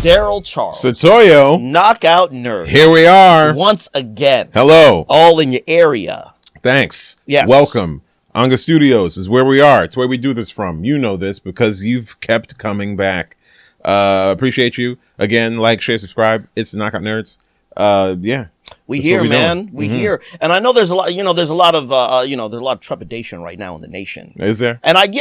Darryl Charles. Setoiyo. Knockout Nerd. Here we are. Once again. Hello. All in your area. Thanks. Yes. Welcome. Anga Studios is where we are. It's where we do this from. You know this because you've kept coming back. Appreciate you. Again, like, share, subscribe. It's the Knockout Nerds. Yeah. We here, man. We here. And I know there's a lot, there's a lot of, there's a lot of trepidation right now in the nation. Is there? And I do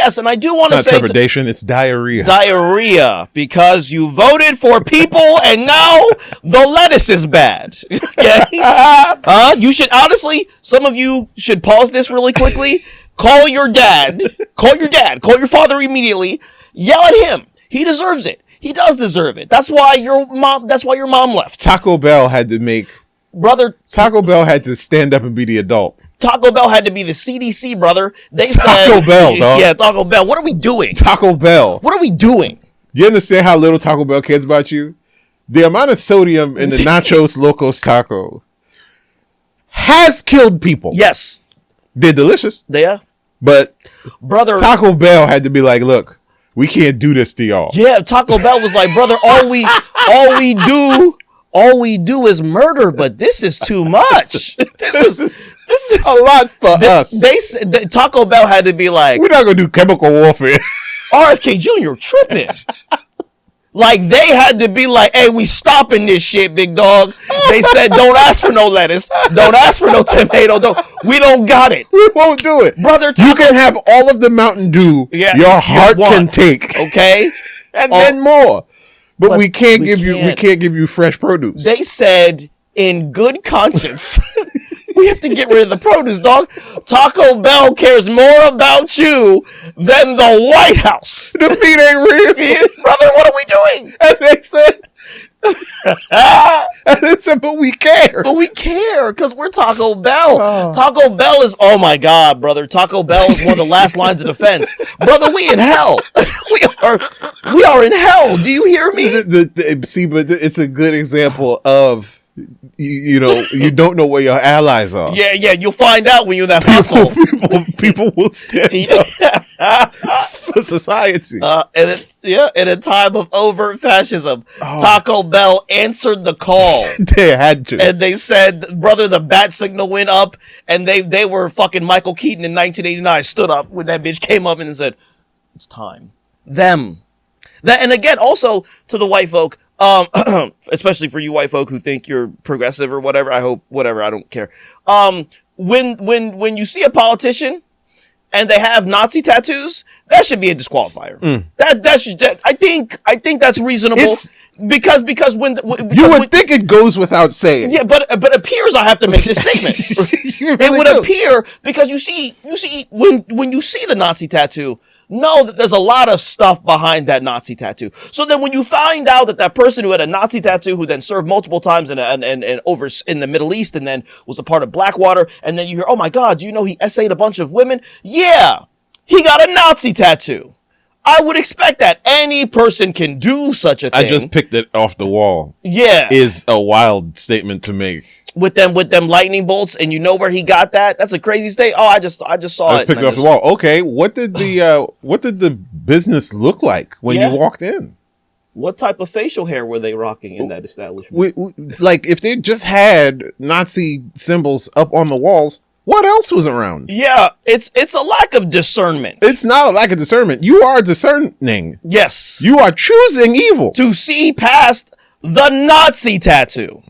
want to say. It's not trepidation, it's diarrhea. Diarrhea, because you voted for people and now the lettuce is bad. Okay? You should, honestly, some of you should pause this really quickly. Call your dad. Call your father immediately. Yell at him. He deserves it. He does deserve it. That's why your mom left. Taco Bell had to stand up and be the adult. Taco Bell had to be the CDC, brother. Taco Bell, dog. Yeah, Taco Bell. What are we doing? Taco Bell. What are we doing? You understand how little Taco Bell cares about you? The amount of sodium in the Nachos Locos Taco has killed people. Yes. They're delicious. They are. But brother, Taco Bell had to be like, look, we can't do this to y'all. Yeah, Taco Bell was like, brother, all we do is murder, but this is too much. This is a lot for us. They said Taco Bell had to be like, we're not gonna do chemical warfare. RFK Jr. tripping. Like, they had to be like, hey, we stopping this shit, big dog. They said, don't ask for no lettuce. Don't ask for no tomato. We don't got it. We won't do it. Brother, you can have all of the Mountain Dew your heart can take. Okay? And then more. But we can't give you fresh produce. They said, in good conscience, we have to get rid of the produce, dog. Taco Bell cares more about you than the White House. The meat ain't real. Brother, what are we doing? And they said, but we care. But we care because we're Taco Bell. Oh. Taco Bell is, oh my God, brother. Taco Bell is one of the last lines of defense. Brother, we in hell. We are in hell. Do you hear me? See, but it's a good example of, you don't know where your allies are. Yeah, you'll find out when you're in that household. People will stand up for society. In a time of overt fascism, Taco Bell answered the call. They had to. And they said, brother, the bat signal went up, and they were fucking Michael Keaton in 1989, stood up when that bitch came up and said, it's time. Them. And again, also to the white folk, especially for you white folk who think you're progressive or whatever, I don't care. When you see a politician and they have Nazi tattoos, that should be a disqualifier. That should, I think that's reasonable. Because you would think it goes without saying. Yeah, but it appears I have to make this statement. It would appear because you see when you see the Nazi tattoo, know that there's a lot of stuff behind that Nazi tattoo. So then when you find out that person who had a Nazi tattoo who then served multiple times and over in the Middle East and then was a part of Blackwater, and then you hear, oh my God, do you know he essayed a bunch of women? Yeah, he got a Nazi tattoo. I would expect that any person can do such a thing. I just picked it off the wall. Yeah. Is a wild statement to make. With them lightning bolts, and you know where he got that? That's a crazy state. Oh, I just saw it. I just picked it off the wall. Okay, what did the business look like when you walked in? What type of facial hair were they rocking in that establishment? Like, if they just had Nazi symbols up on the walls, what else was around? Yeah, it's a lack of discernment. It's not a lack of discernment. You are discerning. Yes. You are choosing evil. To see past the Nazi tattoo.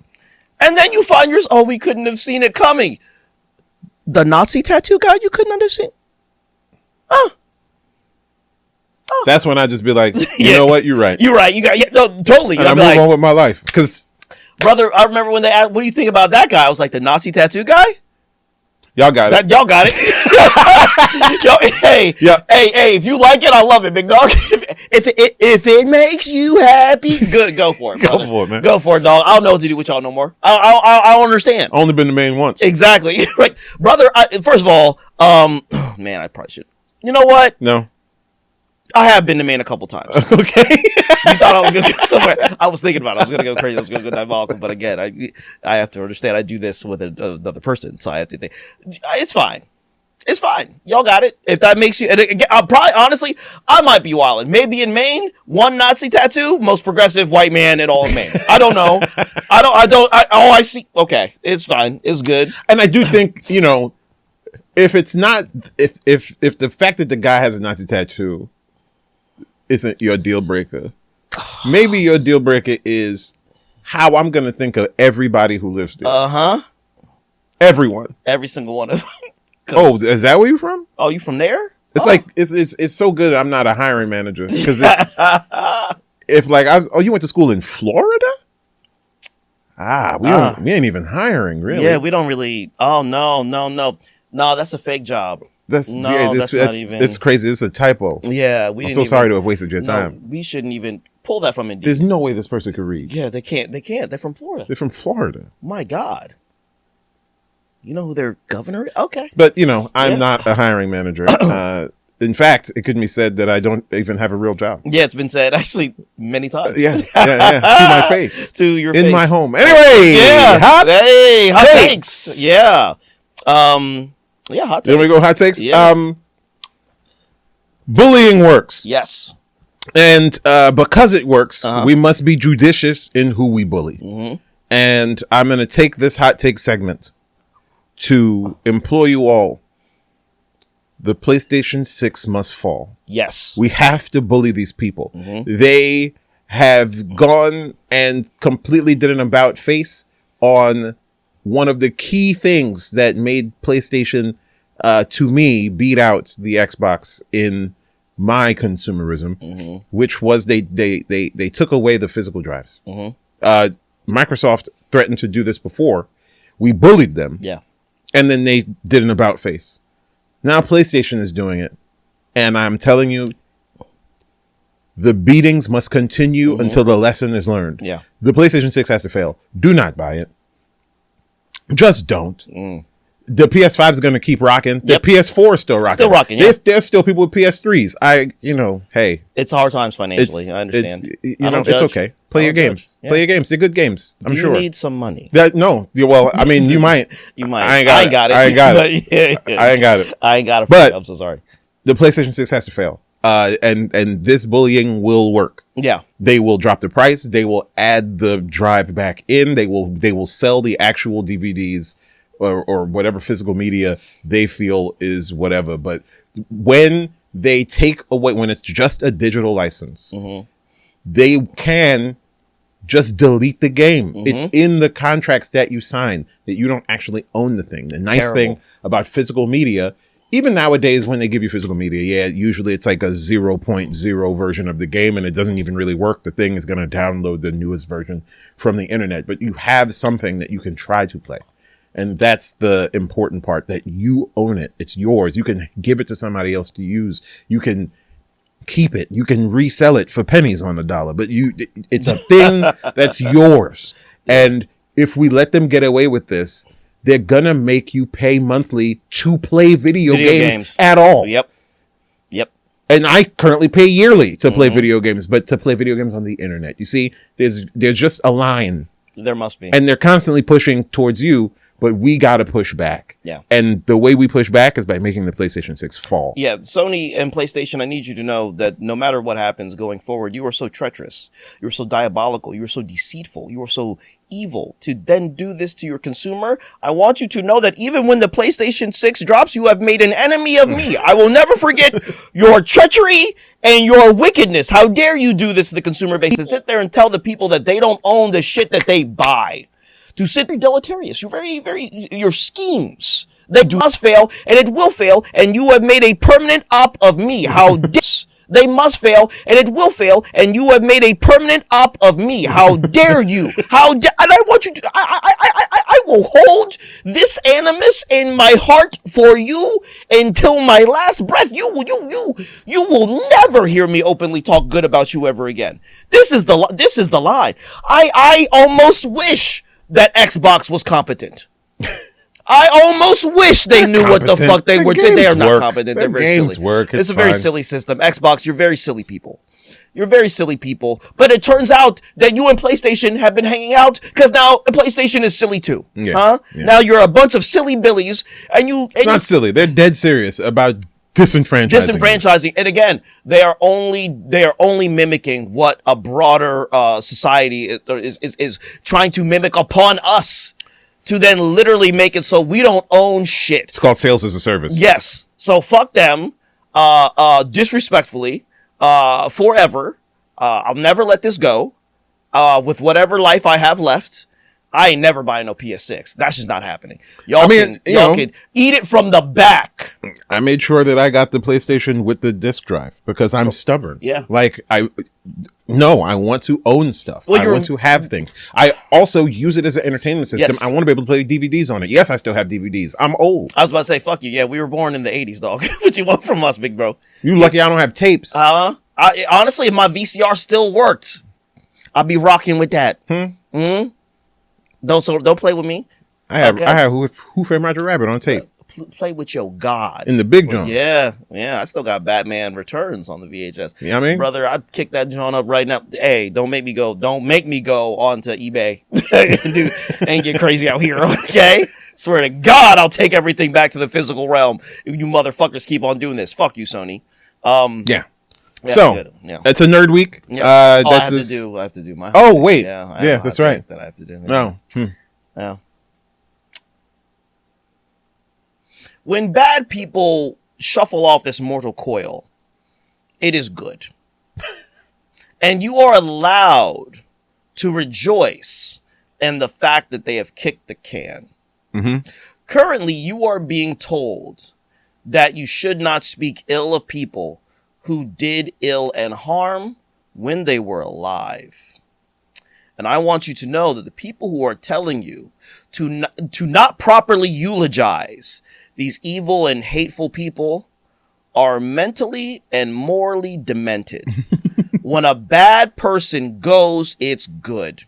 And then you find yourself, we couldn't have seen it coming. The Nazi tattoo guy, you couldn't have seen. That's when I just be like, you know what? You're right. You're right. Totally. And I move on with my life. Because, brother, I remember when they asked, what do you think about that guy? I was like, the Nazi tattoo guy? Y'all got it. Y'all got it. Hey, if you like it, I love it, big dog. If it makes you happy, good, go for it, brother. Go for it, man. Go for it, dog. I don't know what to do with y'all no more. I don't understand. Only been the main once. Exactly. Right. Brother, first of all, man, I probably should. You know what? No. I have been the man a couple times. Okay. You thought I was going to go somewhere. I was thinking about it. I was going to go crazy. I was going to go diabolical. But again, I have to understand I do this with another person. So I have to think. It's fine. It's fine. Y'all got it. If that makes you, and again, I'll probably, honestly, I might be wilding. Maybe in Maine, one Nazi tattoo, most progressive white man in all of Maine. I don't know. I see. Okay. It's fine. It's good. And I do think, if it's not, if the fact that the guy has a Nazi tattoo isn't your deal breaker, maybe your deal breaker is how I'm going to think of everybody who lives there. Everyone. Every single one of them. Oh, is that where you're from? Oh, you from there? It's like it's so good. I'm not a hiring manager because if like you went to school in Florida? We ain't even hiring really. Yeah, we don't really. Oh no, that's a fake job. That's not even. It's crazy. It's a typo. Yeah, I'm so sorry to have wasted your time. We shouldn't even pull that from Indeed. There's no way this person could read. Yeah, they can't. They're from Florida. They're from Florida. My God. You know who their governor is? Okay. But, I'm not a hiring manager. In fact, it could be said that I don't even have a real job. Yeah, it's been said actually many times. Yeah. To my face. To your face. In my home. Anyway. Yeah. Hot takes. Yeah. Hot takes. There we go, hot takes. Yeah. Bullying works. Yes. And because it works, we must be judicious in who we bully. Mm-hmm. And I'm going to take this hot take segment to implore you all. The PlayStation 6 must fall. Yes. We have to bully these people. Mm-hmm. They have gone and completely did an about face on one of the key things that made PlayStation, to me, beat out the Xbox in my consumerism, which was they took away the physical drives. Microsoft threatened to do this before. We bullied them. Yeah. And then they did an about face. Now PlayStation is doing it. And I'm telling you, the beatings must continue until the lesson is learned. Yeah. The PlayStation 6 has to fail. Do not buy it. Just don't. The PS5 is going to keep rocking. The PS4 is still rocking. Still rocking, yeah. There's still people with PS3s. Hey. It's hard times financially. I understand. It's okay. Play your games. Yeah. Play your games. They're good games. I'm sure. Do you need some money? No. Well, I mean, you might. You might. I ain't got it. I ain't got it. I ain't got it. But I'm so sorry. The PlayStation 6 has to fail. And this bullying will work. Yeah. They will drop the price. They will add the drive back in. They will sell the actual DVDs or whatever physical media they feel is whatever. But when they take away, when it's just a digital license, they can just delete the game. It's in the contracts that you sign that you don't actually own the thing. The nice thing about physical media, even nowadays when they give you physical media, usually it's like a 0.0 version of the game and it doesn't even really work. The thing is going to download the newest version from the internet, but you have something that you can try to play. And that's the important part, that you own it. It's yours. You can give it to somebody else to use. You can keep it. You can resell it for pennies on the dollar, but it's a thing that's yours. And if we let them get away with this, they're gonna make you pay monthly to play video games at all. Yep. And I currently pay yearly to play video games, but to play video games on the internet. You see, there's just a line. There must be. And they're constantly pushing towards you, but we got to push back. Yeah. And the way we push back is by making the PlayStation 6 fall. Yeah. Sony and PlayStation, I need you to know that no matter what happens going forward, you are so treacherous. You are so diabolical. You are so deceitful. You are so evil to then do this to your consumer. I want you to know that even when the PlayStation 6 drops, you have made an enemy of me. I will never forget your treachery and your wickedness. How dare you do this to the consumer base? Sit there and tell the people that they don't own the shit that they buy. To sit there deleterious. You're your schemes. They must fail, and it will fail, and you have made a permanent op of me. How dare they must fail, and it will fail, and you have made a permanent op of me. How dare you? And I want you to, I will hold this animus in my heart for you until my last breath. You will never hear me openly talk good about you ever again. This is the line. I almost wish that Xbox was competent. I almost wish they knew what the fuck they were. They are not competent. They're very games silly. Work. It's a very silly system. Xbox, you're very silly people. You're very silly people. But it turns out that you and PlayStation have been hanging out because now PlayStation is silly too. Yeah, huh? yeah. Now you're a bunch of silly billies, and you. It's not silly. They're dead serious about disenfranchising. And again, they are only mimicking what a broader society is trying to mimic upon us, to then literally make it so we don't own shit. It's called sales as a service. Yes. So fuck them. Disrespectfully. Forever. I'll never let this go. With whatever life I have left, I ain't never buying no PS6. That's just not happening. Y'all can eat it from the back. I made sure that I got the PlayStation with the disc drive because I'm stubborn. Yeah. Like I want to own stuff. I want to have things. I also use it as an entertainment system. Yes. I want to be able to play DVDs on it. Yes, I still have DVDs. I'm old. I was about to say, fuck you. Yeah, we were born in the 80s, dog. What you want from us, big bro? You lucky I don't have tapes. Honestly, if my VCR still worked, I'd be rocking with that. Don't play with me. I have Who Framed Roger Rabbit on tape. Play with your God. In the big joint. Yeah. I still got Batman Returns on the VHS. You know what I mean? Brother, I'd kick that joint up right now. Hey, don't make me go onto eBay and get crazy out here, okay? Swear to God, I'll take everything back to the physical realm if you motherfuckers keep on doing this. Fuck you, Sony. Yeah. So, it's a nerd week. Yeah. I have to do my. Oh, wait. Yeah, that's right. That I have to do. No. Yeah. When bad people shuffle off this mortal coil, it is good. And you are allowed to rejoice in the fact that they have kicked the can. Mm-hmm. Currently, you are being told that you should not speak ill of people who did ill and harm when they were alive. And I want you to know that the people who are telling you to not properly eulogize these evil and hateful people are mentally and morally demented. When a bad person goes, it's good.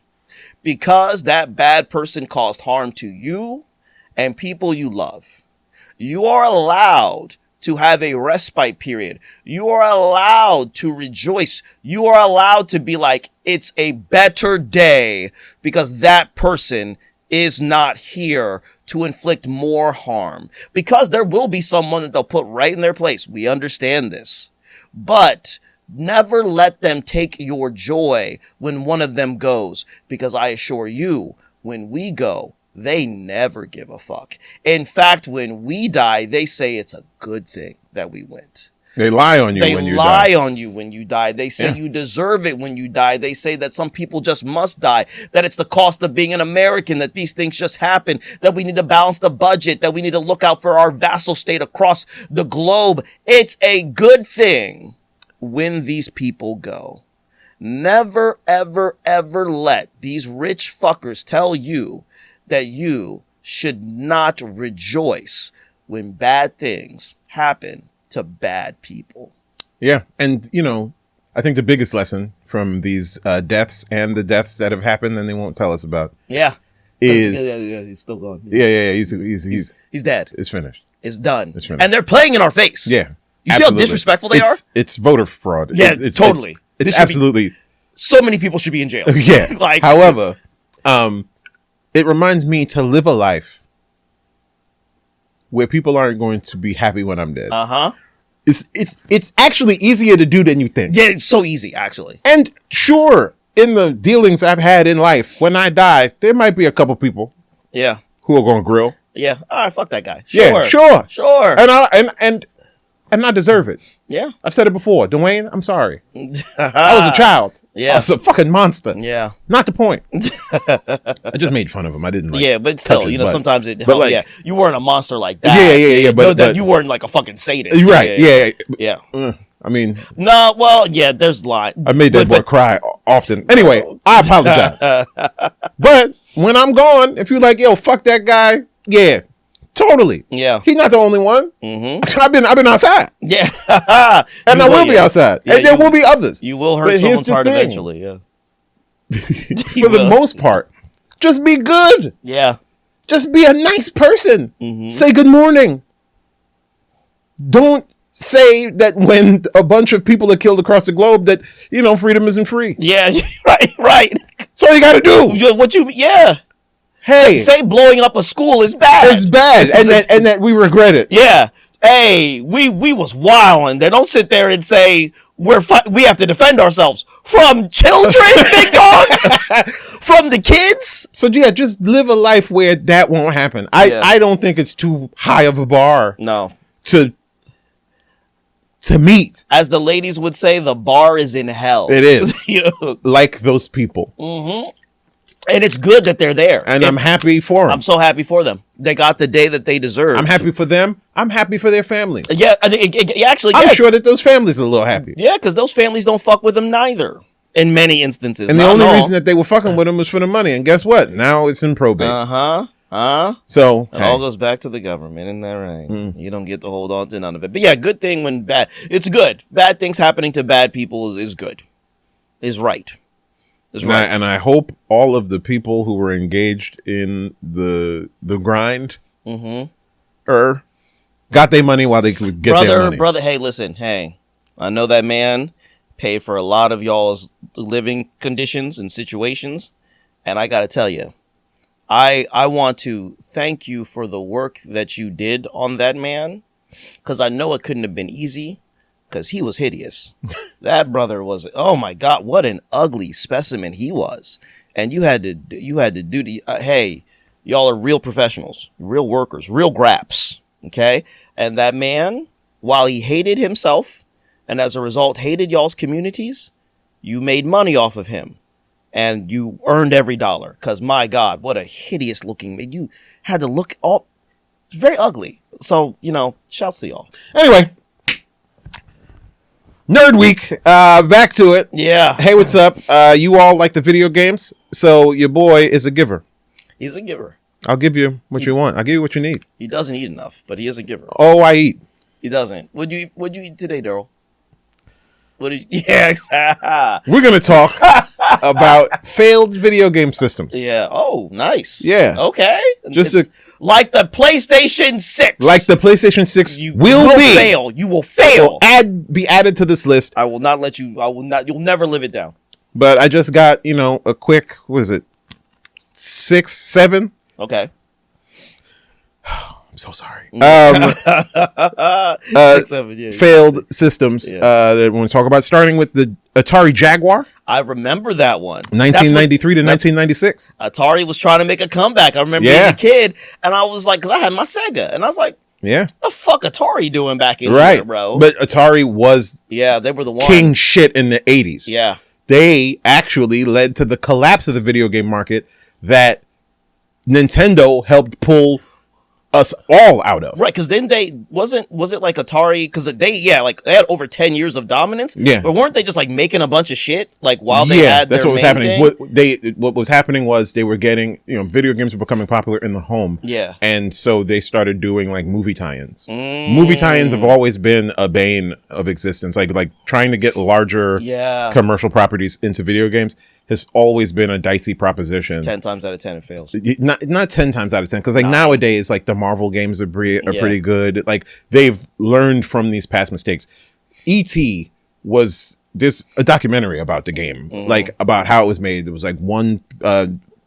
Because that bad person caused harm to you and people you love. You are allowed to have a respite period. You are allowed to rejoice. You are allowed to be like, it's a better day because that person is not here to inflict more harm. Because there will be someone that they'll put right in their place. We understand this. But never let them take your joy when one of them goes. Because I assure you, when we go, they never give a fuck. In fact, when we die, they say it's a good thing that we went. They lie on you when you die. They lie on you when you die. They say you deserve it when you die. They say that some people just must die, that it's the cost of being an American, that these things just happen, that we need to balance the budget, that we need to look out for our vassal state across the globe. It's a good thing when these people go. Never, ever, ever let these rich fuckers tell you that you should not rejoice when bad things happen to bad people. Yeah. And, I think the biggest lesson from these deaths and the deaths that have happened and they won't tell us about. Yeah. Is he's still gone. Yeah. He's dead. It's finished. It's done. It's finished. And they're playing in our face. Yeah. You see how disrespectful they are? It's voter fraud. Yeah, totally. It's absolutely. So many people should be in jail. Yeah. However, it reminds me to live a life where people aren't going to be happy when I'm dead. Uh-huh. It's actually easier to do than you think. Yeah, it's so easy, actually. And sure, in the dealings I've had in life, when I die, there might be a couple people who are going to grill. Yeah. All right, fuck that guy. Sure. Yeah, sure. And I deserve it. Yeah. I've said it before. Dwayne, I'm sorry. I was a child. Yeah. I was a fucking monster. Yeah. Not the point. I just made fun of him. I didn't but still, sometimes you weren't a monster like that. Yeah. But you weren't like a fucking sadist. Right. Yeah. I mean. No, well, yeah, there's line. I made that boy cry often. Anyway, I apologize. But when I'm gone, if you're like, yo, fuck that guy. Yeah. Totally. Yeah. He's not the only one. Mm-hmm. I've been outside. Yeah. And I will be outside. Yeah, and there will be others. You will hurt someone's heart eventually, yeah. For the most part, just be good. Yeah. Just be a nice person. Mm-hmm. Say good morning. Don't say that when a bunch of people are killed across the globe that, freedom isn't free. Yeah, right. That's all you got to do. Yeah. Hey. Say blowing up a school is bad. It's bad. And that we regret it. Yeah. Hey, we was wilding. They don't sit there and say we have to defend ourselves from children, big dog, from the kids. So yeah, just live a life where that won't happen. I don't think it's too high of a bar. No. To meet. As the ladies would say, the bar is in hell. It is. Like those people. Mm-hmm. And it's good that they're there. And I'm happy for them. I'm so happy for them. They got the day that they deserve. I'm happy for them. I'm happy for their families. Yeah, actually, I'm sure that those families are a little happy. Yeah, because those families don't fuck with them neither. In many instances. And the only reason that they were fucking with them was for the money. And guess what? Now it's in probate. So it all goes back to the government, isn't that right? You don't get to hold on to none of it. But yeah, good thing when bad. It's good. Bad things happening to bad people is good. Is right. Right. And I hope all of the people who were engaged in the grind got their money while they could get their money. Brother, hey, listen, hey. I know that man paid for a lot of y'all's living conditions and situations. And I got to tell you, I want to thank you for the work that you did on that man. Because I know it couldn't have been easy. Because he was hideous. That brother was, oh my God, what an ugly specimen he was. And you had to do the, hey, y'all are real professionals, real workers, real graps. Okay. And that man, while he hated himself and as a result hated y'all's communities, you made money off of him and you earned every dollar. Because my God, what a hideous looking man. You had to look all very ugly. So, shouts to y'all. Anyway. Nerd Week, back to it. Yeah. Hey, what's up? You all like the video games, so your boy is a giver. He's a giver. I'll give you what you want. I'll give you what you need. He doesn't eat enough, but he is a giver. Oh, I eat. He doesn't. What'd you eat today, Darryl? Yeah. We're going to talk about failed video game systems. Yeah. Oh, nice. Yeah. Okay. Just like the PlayStation 6. Like the PlayStation 6 you will fail. You will fail. Be added to this list. I will not let you. You'll never live it down. But I just got, a quick, what is it? 6, 7? Okay. I'm so sorry. 6, 7, yeah. Failed systems. That we want to talk about, starting with the Atari Jaguar. I remember that one. 1993 to 1996. Atari was trying to make a comeback. I remember being a kid, and I was like, because I had my Sega, and I was like, yeah, what the fuck Atari doing back in here, bro? But Atari was they were the one. King shit in the 80s. Yeah. They actually led to the collapse of the video game market that Nintendo helped pull us all out of. Right, because then was it like Atari, because they had over 10 years of dominance. Yeah. But weren't they just like making a bunch of shit like while they had that's their what was main happening. thing? What was happening was they were getting, video games were becoming popular in the home. Yeah. And so they started doing like movie tie-ins. Movie tie-ins have always been a bane of existence. Like trying to get larger commercial properties into video games has always been a dicey proposition. 10 times out of 10 it fails. Not 10 times out of 10, because nowadays, like the Marvel games are pretty good. Like they've learned from these past mistakes. E.T. there's a documentary about the game, like about how it was made. There was like one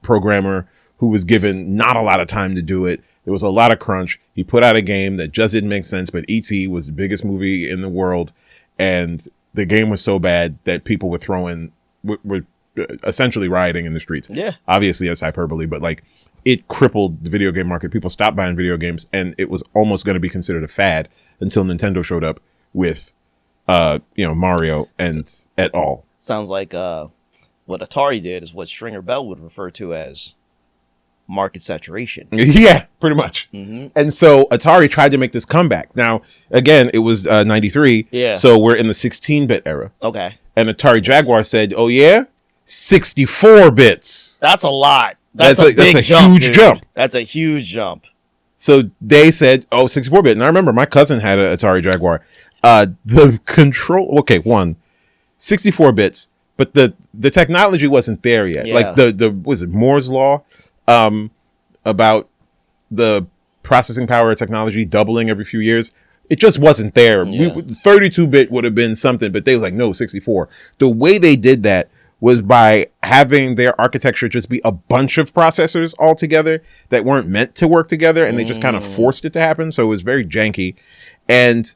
programmer who was given not a lot of time to do it. There was a lot of crunch. He put out a game that just didn't make sense, but E.T. was the biggest movie in the world, and the game was so bad that people were essentially rioting in the streets. Yeah. Obviously that's hyperbole, but like it crippled the video game market. People stopped buying video games, and it was almost going to be considered a fad until Nintendo showed up with, Mario and et al. Sounds like what Atari did is what Stringer Bell would refer to as market saturation. Yeah, pretty much. And so Atari tried to make this comeback. Now, again, it was 93. Yeah. So we're in the 16-bit era. Okay. And Atari Jaguar said, oh yeah? 64 bits. That's a lot. That's a huge jump. That's a huge jump. So they said, 64-bit. And I remember my cousin had an Atari Jaguar. The control, 64 bits, but the technology wasn't there yet. Yeah. Like was it Moore's Law? About the processing power technology doubling every few years. It just wasn't there. Yeah. 32-bit would have been something, but they was like, no, 64. The way they did that was by having their architecture just be a bunch of processors all together that weren't meant to work together, and they just kind of forced it to happen. So it was very janky. And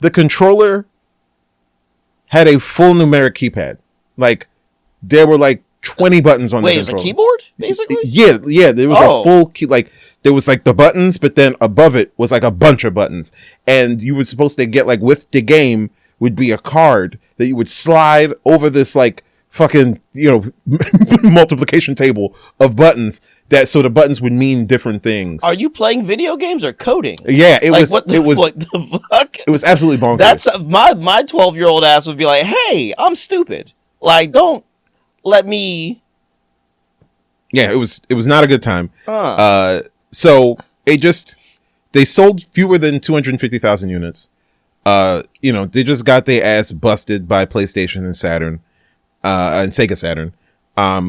the controller had a full numeric keypad. Like, there were like 20 buttons on the controller. Wait, it's a keyboard, basically? Yeah. There was a full key, like, there was like the buttons, but then above it was like a bunch of buttons. And you were supposed to get, like, with the game would be a card that you would slide over this, like, fucking, multiplication table of buttons, that so the buttons would mean different things. Are you playing video games or coding? Yeah, it was what the fuck? It was absolutely bonkers. That's my 12-year-old ass would be like, "Hey, I'm stupid. Like, don't let me." Yeah, it was not a good time. So they sold fewer than 250,000 units. They just got their ass busted by PlayStation and Saturn, and Sega Saturn,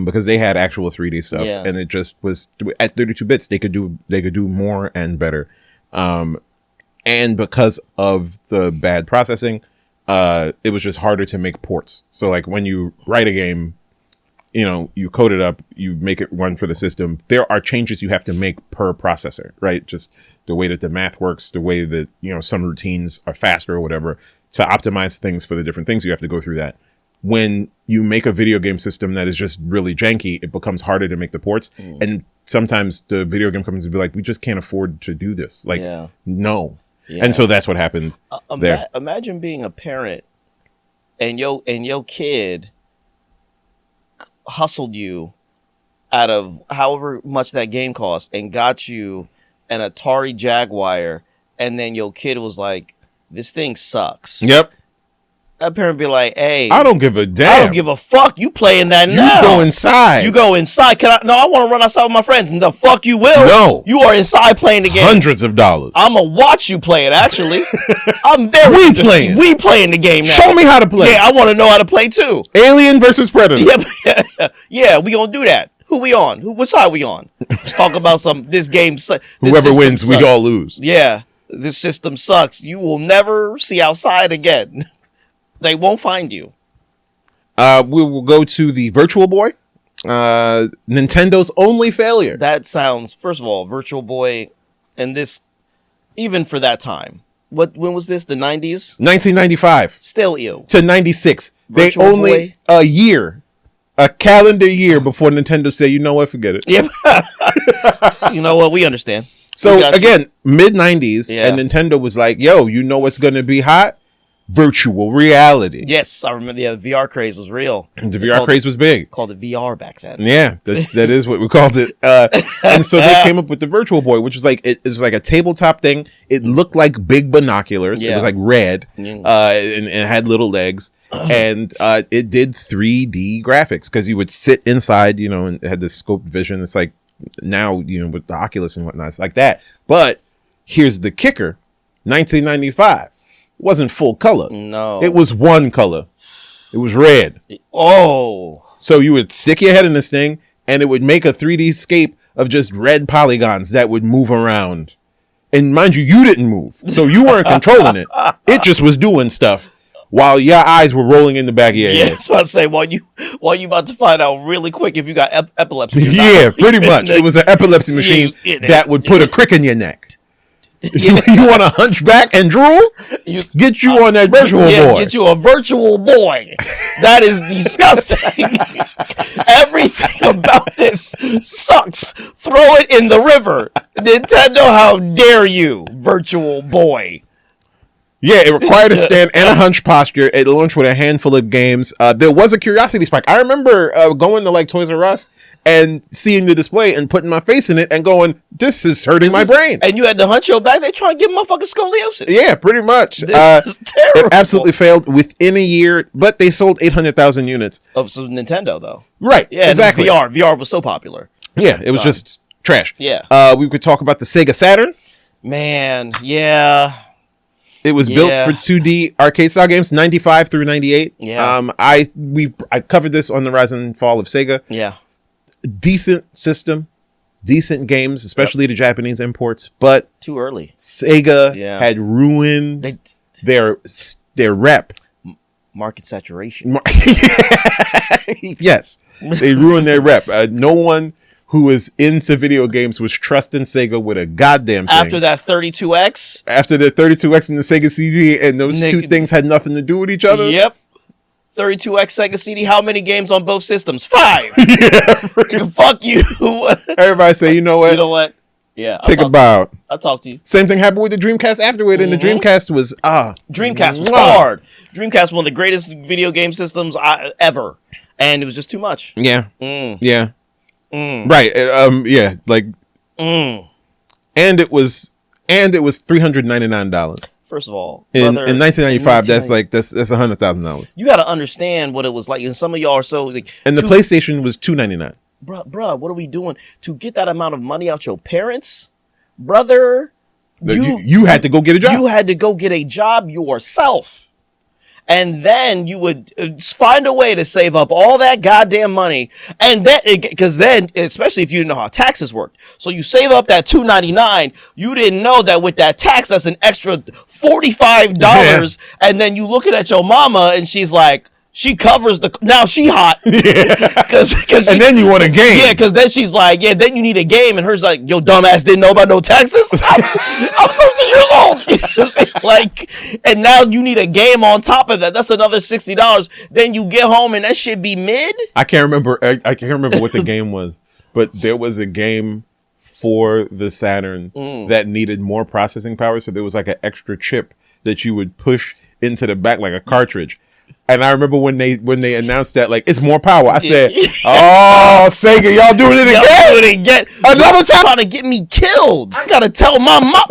because they had actual 3D stuff, and it just was at 32 bits. They could do more and better. And because of the bad processing, it was just harder to make ports. So like when you write a game, you code it up, you make it run for the system. There are changes you have to make per processor, right? Just the way that the math works, the way that, some routines are faster or whatever. To optimize things for the different things, you have to go through that. When you make a video game system that is just really janky, it becomes harder to make the ports. And sometimes the video game companies will be like, we just can't afford to do this. Like, no. Yeah. And so that's what happened there. Imagine being a parent and your kid hustled you out of however much that game cost and got you an Atari Jaguar, and then your kid was like, this thing sucks. Yep. That parent be like, hey, I don't give a damn. I don't give a fuck. You playing that now. You go inside. You go inside. No, I want to run outside with my friends. And the fuck you will. No. You are inside playing the game. Hundreds of dollars. I'm going to watch you play it, actually. I'm very interested. We playing the game now. Show me how to play. Yeah, I want to know how to play too. Alien versus Predator. Yeah, we going to do that. Who we on? What side we on? Talk about this game. Whoever wins, we all lose. Yeah, this system sucks. You will never see outside again. They won't find you. We will go to the Virtual Boy. Nintendo's only failure. That sounds, first of all, Virtual Boy, and this, even for that time. When was this? The 90s? 1995. Still ill. To 96. Virtual they only Boy. A calendar year before Nintendo said, you know what, forget it. Yep. You know what, we understand. So again, mid-90s, and Nintendo was like, yo, you know what's going to be hot? Virtual reality. Yes, I remember. Yeah, the VR craze was real. The VR craze was big. Called it VR back then. Yeah, that is what we called it. And so they came up with the Virtual Boy, which is like it's like a tabletop thing. It looked like big binoculars. It was like red, and had little legs, and it did 3D graphics because you would sit inside, and it had this scoped vision. It's like now, with the Oculus and whatnot, it's like that. But here's the kicker: 1995. Wasn't full color. No. It was one color. It was red. Oh. So you would stick your head in this thing and it would make a 3D scape of just red polygons that would move around. And mind you didn't move. So you weren't controlling it. It just was doing stuff while your eyes were rolling in the back of your head. I was about to say, while you about to find out really quick if you got epilepsy. Yeah, pretty much. It was an epilepsy machine that would put a crick in your neck. You want to hunch back and drool? Get you on that Virtual Boy. Get you a Virtual Boy. That is disgusting. Everything about this sucks. Throw it in the river. Nintendo, how dare you, Virtual Boy. Yeah, it required a stand and a hunch posture. It launched with a handful of games. There was a curiosity spike. I remember going to like Toys R Us and seeing the display and putting my face in it and going, this is hurting my brain. And you had to hunch your back. They try and give motherfuckers scoliosis. Yeah, pretty much. This is terrible. It absolutely failed within a year, but they sold 800,000 units. Of some Nintendo, though. Right, yeah, exactly. VR was so popular. Yeah, it was just trash. Yeah. We could talk about the Sega Saturn. Man, yeah. It was built for 2D arcade style games, 95 through 98. Yeah. I covered this on the rise and fall of Sega. Yeah. Decent system, decent games, especially the Japanese imports, but too early. Sega had ruined their rep. Market saturation. Yes, they ruined their rep. No one who was into video games was trusting Sega with a goddamn thing. After that 32X? After the 32X and the Sega CD, and those two things had nothing to do with each other? Yep. 32X Sega CD, how many games on both systems? 5! Yeah. Fuck you. Everybody say, you know what? You know what? Yeah. Take a bow. I'll talk to you. Same thing happened with the Dreamcast afterward, and the Dreamcast was, Dreamcast was hard. Dreamcast was one of the greatest video game systems ever. And it was just too much. Yeah. Yeah. Right. Yeah. Like, and it was $399. First of all, in 1995, that's $100,000. You got to understand what it was like. And some of y'all are so like, and the PlayStation was $299. Bruh, what are we doing to get that amount of money out your parents, brother? You had to go get a job. You had to go get a job yourself. And then you would find a way to save up all that goddamn money. And that, because then, especially if you didn't know how taxes worked. So you save up that $299. You didn't know that with that tax, that's an extra $45. Yeah. And then you looking at your mama and she's like, she covers now she hot. Yeah. Cause and then you want a game. Yeah, because then she's like, yeah, then you need a game. And her's like, yo, dumbass didn't know about no taxes. I'm 13 years old. Like, and now you need a game on top of that. That's another $60. Then you get home and that shit be mid. I can't remember what the game was, but there was a game for the Saturn that needed more processing power. So there was like an extra chip that you would push into the back like a cartridge. And I remember when they announced that, like, it's more power. I said, "Oh, Sega, y'all doing it again? Another time, trying to get me killed. I gotta tell my mom,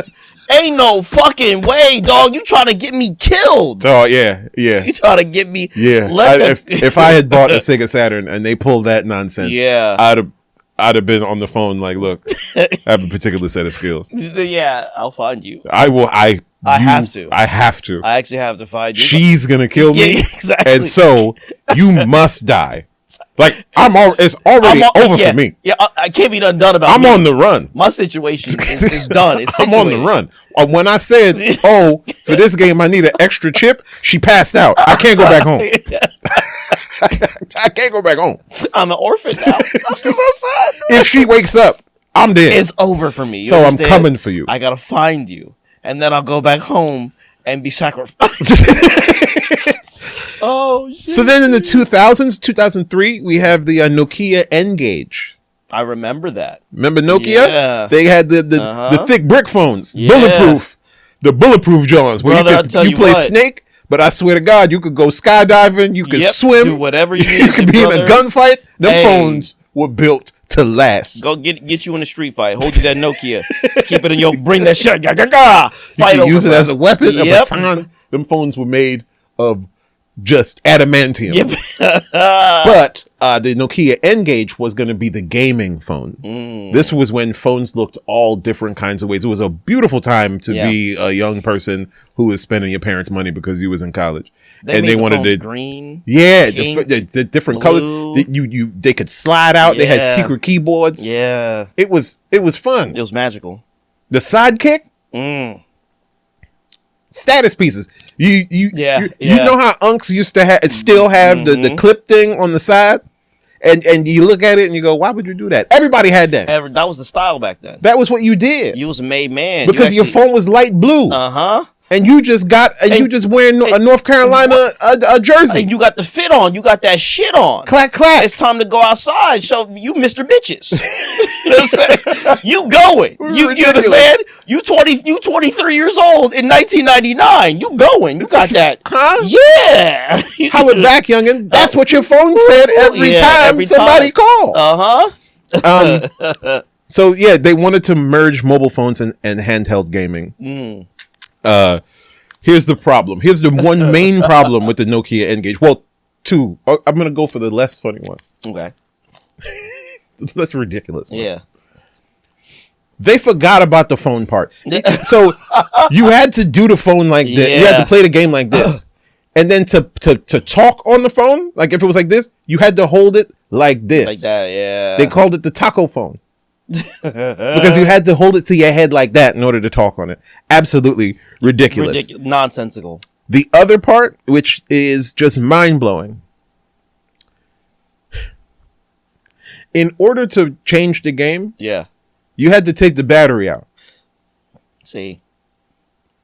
ain't no fucking way, dog. You trying to get me killed? Oh yeah. You trying to get me? Yeah. If I had bought a Sega Saturn and they pulled that nonsense, I'd have been on the phone like, look, I have a particular set of skills. Yeah, I'll find you. I will. I have to. I actually have to find you. She's gonna kill me. Yeah, exactly. And so you must die. Like it's already over for me. Yeah, I can't be done about. I'm on the run. My situation is done. It's I'm on the run. When I said, "Oh, for this game, I need an extra chip," she passed out. I can't go back home. I can't go back home. I'm an orphan now. That's so sad. If she wakes up, I'm dead. It's over for me. So I'm coming for you. I gotta find you, and then I'll go back home and be sacrificed. Oh shit. So then in the 2000s, 2003, we have the Nokia N-Gage. I remember that. Remember Nokia? Yeah. They had the thick brick phones, yeah. bulletproof, the bulletproof Johns, where you play Snake. But I swear to God, you could go skydiving, you could swim, do whatever you need. You could be in a gunfight. Them phones were built to last. Go get you in a street fight. Hold you that Nokia. Keep it in your. Bring that shit. Fight over. Use it as a weapon. Yep. A baton. Them phones were made of just adamantium. Yep. But the Nokia N-Gage was going to be the gaming phone. This was when phones looked all different kinds of ways. It was a beautiful time to be a young person who was spending your parents' money because you was in college. They wanted the green. Yeah, the different colors. They could slide out. They had secret keyboards. Yeah. It was fun. It was magical. The Sidekick. Status pieces. You know how unks used to still have the clip thing on the side, and you look at it and you go, why would you do that? Everybody had that. That was the style back then. That was what you did. You was a made man because your phone was light blue. And you just wearing a North Carolina a jersey. And you got the fit on. You got that shit on. Clack, clack. It's time to go outside. So you Mr. Bitches. You know what I'm saying? You going. You understand? You 23 years old in 1999. You going. You got that. Huh? Yeah. Holla back, youngin'. That's what your phone said every time somebody called. So yeah, they wanted to merge mobile phones and handheld gaming. Here's the problem. Here's the one main problem with the Nokia N-Gage. Well, two. I'm gonna go for the less funny one. Okay. Less ridiculous one. Yeah. They forgot about the phone part. So you had to do the phone like this. You had to play the game like this. And then to talk on the phone, like if it was like this, you had to hold it like this. Like that, yeah. They called it the taco phone. Because you had to hold it to your head like that in order to talk on it. Absolutely ridiculous. Nonsensical. The other part, which is just mind-blowing. In order to change the game, you had to take the battery out. See,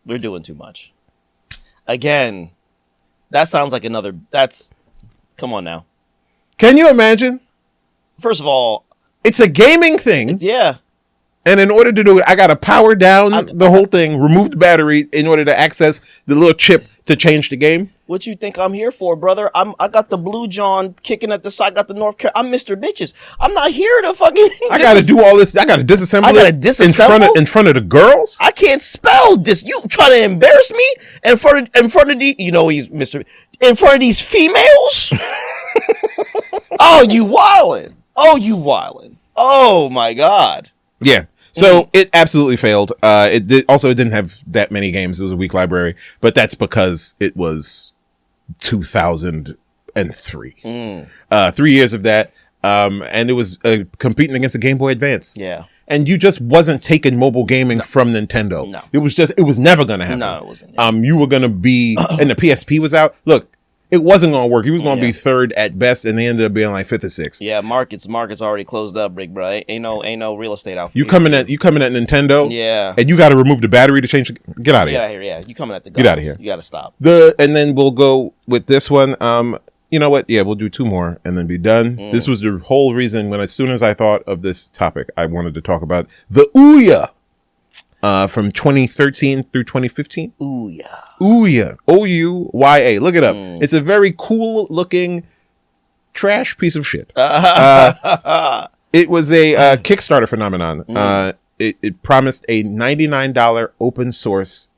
we're doing too much. Again, that sounds like come on now. Can you imagine? First of all, it's a gaming thing. And in order to do it, I got to power down the whole thing, remove the battery in order to access the little chip to change the game. What you think I'm here for, brother? I got the Blue John kicking at the side. I got the North Carolina. I'm Mr. Bitches. I'm not here to fucking. I got to do all this. I got to disassemble it in front of the girls. I can't spell this. You trying to embarrass me in front of the. You know he's Mr. In front of these females. Oh, you wildin'. Oh my God. Yeah. So it absolutely failed. It didn't have that many games. It was a weak library, but that's because it was 2003. 3 years of that. And it was competing against the Game Boy Advance. Yeah. And you just wasn't taking mobile gaming from Nintendo. No. It was never going to happen. No, it wasn't. You were going to be, and the PSP was out. Look, it wasn't going to work. He was going to be third at best, and they ended up being like fifth or sixth. Yeah, market's already closed up, big bro. Ain't no real estate out. You coming at Nintendo? Yeah. And you got to remove the battery to change. Get out of here. Get out of here. Yeah, you coming at the guns. Get out of here. You got to stop. And then we'll go with this one. You know what? Yeah, we'll do two more and then be done. This was the whole reason as soon as I thought of this topic, I wanted to talk about the Ouya. From 2013 through 2015. Ouya. Ouya. Look it up. It's a very cool looking trash piece of shit. It was a Kickstarter phenomenon. It promised a $99 open source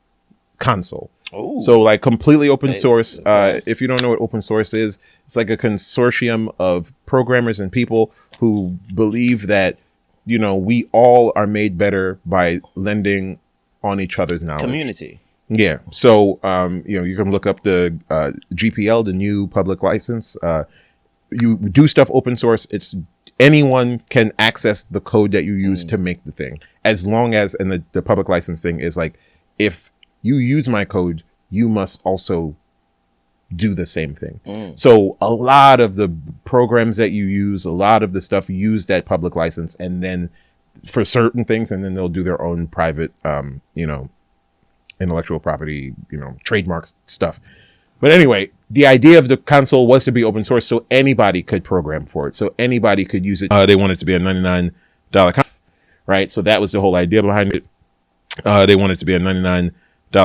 console. Ooh. So like completely open source. If you don't know what open source is, it's like a consortium of programmers and people who believe that we all are made better by lending on each other's knowledge. Community. Yeah. So, you can look up the GPL, the new public license. You do stuff open source. Anyone can access the code that you use to make the thing. As long as, and the public license thing is like, if you use my code, you must also do the same thing. So a lot of the programs that you use, a lot of the stuff use that public license, and then for certain things, and then they'll do their own private, intellectual property, trademarks stuff. But anyway, the idea of the console was to be open source, so anybody could program for it. So anybody could use it. They wanted it to be a $99 console, right? So that was the whole idea behind it. They wanted it to be a $99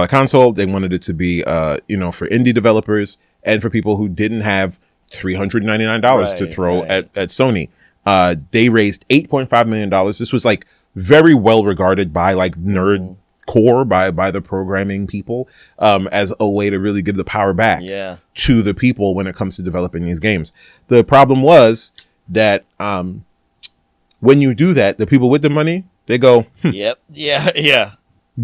console. They wanted it to be, for indie developers and for people who didn't have $399 to throw at Sony. They raised $8.5 million. This was like very well regarded by like nerd core, by the programming people, as a way to really give the power back to the people when it comes to developing these games. The problem was that, when you do that, the people with the money, they go, Yep. Yeah.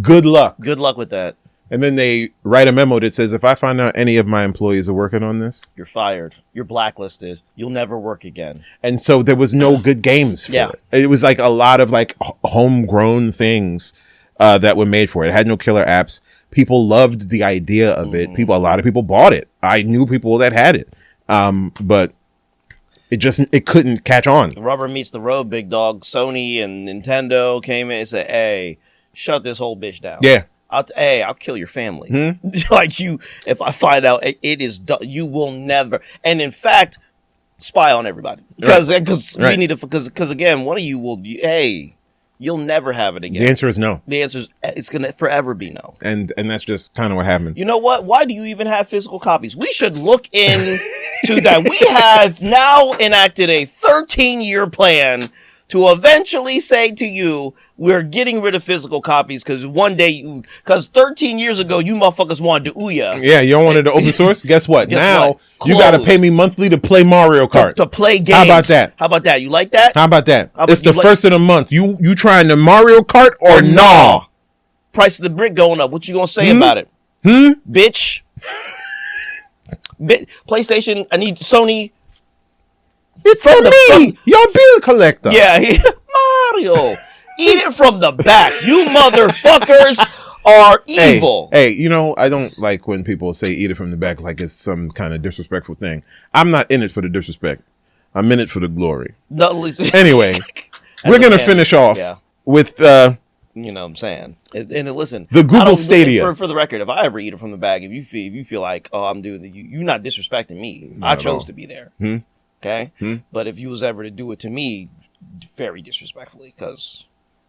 Good luck. Good luck with that. And then they write a memo that says, if I find out any of my employees are working on this, you're fired. You're blacklisted. You'll never work again. And so there was no good games for it. It was like a lot of like homegrown things that were made for it. It had no killer apps. People loved the idea of it. A lot of people bought it. I knew people that had it. But it couldn't catch on. Rubber meets the road, big dog. Sony and Nintendo came in and said, hey, shut this whole bitch down. Yeah. I'll kill your family. Like if I find out it is done, you will never. And in fact, spy on everybody because we need to. Because again, one of you will. You'll never have it again. The answer is no. The answer is it's gonna forever be no. And that's just kind of what happened. You know what? Why do you even have physical copies? We should look into that. We have now enacted a 13-year plan to eventually say to you, we're getting rid of physical copies because 13 years ago, you motherfuckers wanted to Ouya. Yeah, you don't want it to open source? Guess what? Now, you got to pay me monthly to play Mario Kart. To play games. How about that? How about that? You like that? How about that? It's the first of the month. You trying to Mario Kart or nah? Price of the brick going up. What you going to say about it? Bitch. PlayStation, I need Sony. It's me, your bill collector. Yeah. Mario. Eat it from the back. You motherfuckers are evil. Hey, you know, I don't like when people say eat it from the back like it's some kind of disrespectful thing. I'm not in it for the disrespect. I'm in it for the glory. No, listen. Anyway, we're going to finish off with... you know what I'm saying? And listen, the Google Stadia. For the record, if I ever eat it from the bag, if you feel like, oh, I'm doing you're not disrespecting me. I chose to be there. Okay? But if you was ever to do it to me, very disrespectfully,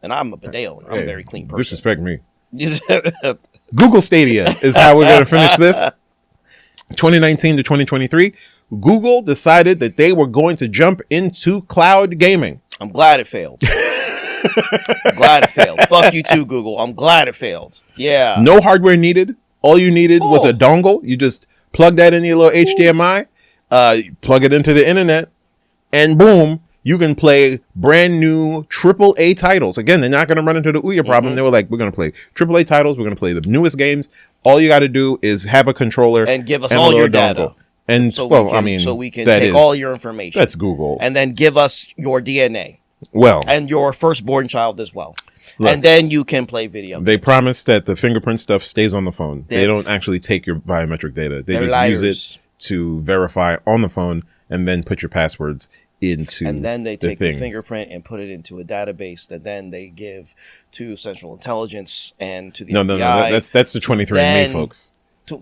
and I'm a bidet owner. I'm a very clean person. Disrespect me. Google Stadia is how we're going to finish this. 2019 to 2023, Google decided that they were going to jump into cloud gaming. I'm glad it failed. Glad it failed. Fuck you too, Google. I'm glad it failed. Yeah. No hardware needed. All you needed was a dongle. You just plug that in your little HDMI, plug it into the internet, and boom, you can play brand new AAA titles. Again, they're not going to run into the Ouya problem. They were like, we're going to play AAA titles. We're going to play the newest games. All you got to do is have a controller and give us all your data. And so we can take all your information. That's Google. And then give us your DNA. Well, and your firstborn child as well. Look, and then you can play video games. They promise that the fingerprint stuff stays on the phone. They don't actually take your biometric data. They just use it to verify on the phone and then put your passwords into and then they take the fingerprint and put it into a database that then they give to Central Intelligence and to the FBI. No. That's the 23andMe folks.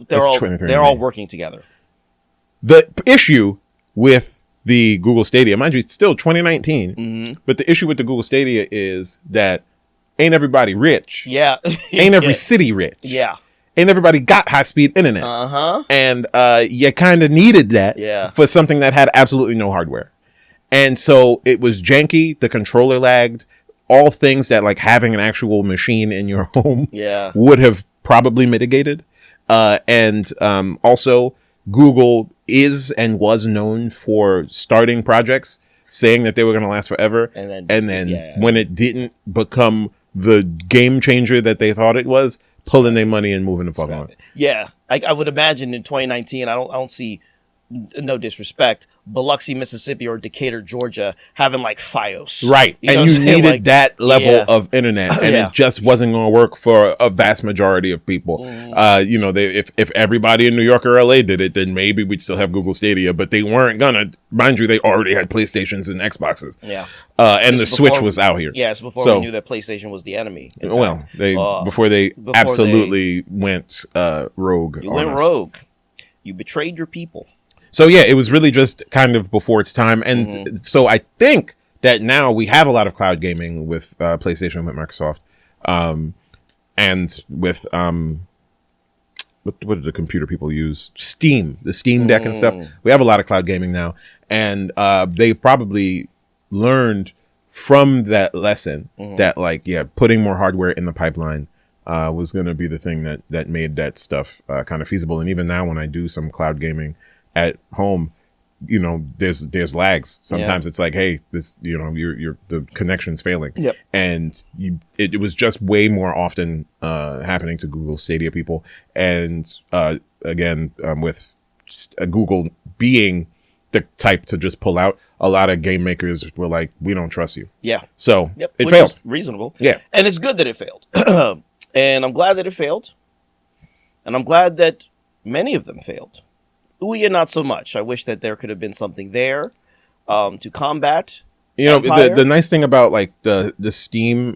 They're all working together. The issue with the Google Stadia, mind you, it's still 2019, but the issue with the Google Stadia is that ain't everybody rich. Yeah. Ain't every city rich. Yeah. Ain't everybody got high-speed internet. And you kind of needed that for something that had absolutely no hardware. And so it was janky, the controller lagged, all things that like having an actual machine in your home would have probably mitigated. And also Google is and was known for starting projects, saying that they were going to last forever. And then when it didn't become the game changer that they thought it was, pulling their money and moving the fuck on. Yeah. I would imagine in 2019, I don't see, no disrespect, Biloxi, Mississippi or Decatur, Georgia having like FiOS. Right. And you needed like, that level of internet and it just wasn't going to work for a vast majority of people. You know, if everybody in New York or LA did it, then maybe we'd still have Google Stadia, but they weren't gonna. Mind you, they already had PlayStations and Xboxes. Yeah. And the Switch was out here. Yeah, it's before we knew that PlayStation was the enemy. Well, before they absolutely went rogue. You went rogue. You betrayed your people. So yeah, it was really just kind of before its time. And so I think that now we have a lot of cloud gaming with PlayStation, with Microsoft, and with what did the computer people use? Steam, the Steam Deck and stuff. We have a lot of cloud gaming now. And they probably learned from that lesson that like, putting more hardware in the pipeline was going to be the thing that made that stuff kind of feasible. And even now when I do some cloud gaming at home, you know, there's lags. Sometimes it's like, hey, this, you know, the connection's failing. Yep. And it was just way more often happening to Google Stadia people. And again, with Google being the type to just pull out, a lot of game makers were like, we don't trust you. Yeah. So it failed. Is reasonable. Yeah. And it's good that it failed. And I'm glad that it failed. And I'm glad that many of them failed. Ouya, not so much. I wish that there could have been something there to combat. You know, the nice thing about like the Steam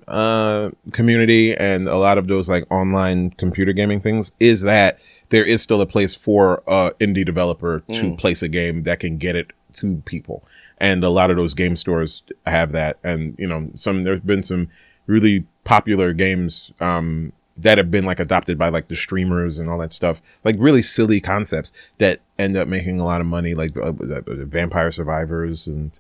community and a lot of those like online computer gaming things is that there is still a place for indie developer to place a game that can get it to people. And a lot of those game stores have that. And, you know, there's been some really popular games that have been like adopted by like the streamers and all that stuff, like really silly concepts that end up making a lot of money, like Vampire Survivors. And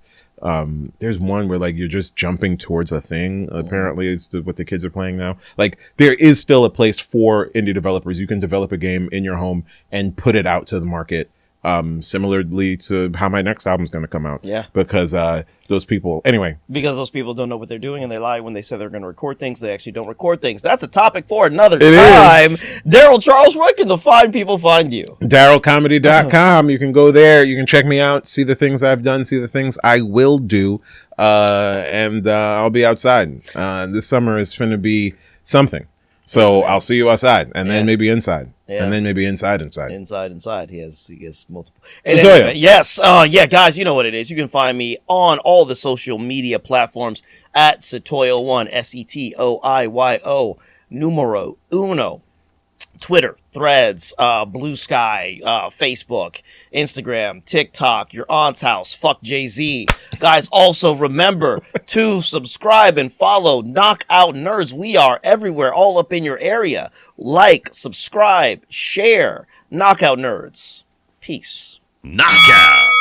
there's one where like you're just jumping towards a thing, apparently is what the kids are playing now. Like there is still a place for indie developers. You can develop a game in your home and put it out to the market Similarly to how my next album's going to come out. Yeah. Because those people, anyway. Because those people don't know what they're doing and they lie when they say they're going to record things. They actually don't record things. That's a topic for another time. Darryl Charles, where can the fine people find you? DarrylComedy.com. You can go there. You can check me out, see the things I've done, see the things I will do. And I'll be outside. This summer is finna be something. So I'll see you outside, and then maybe inside, and then maybe inside. Inside. He has multiple. Setoiyo. Yes. Guys, you know what it is. You can find me on all the social media platforms at Setoiyo1, Setoiyo, numero uno. Twitter, Threads, Blue Sky, Facebook, Instagram, TikTok, your aunt's house, fuck Jay-Z. Guys, also remember to subscribe and follow Knockout Nerds. We are everywhere, all up in your area. Like, subscribe, share. Knockout Nerds. Peace. Knockout.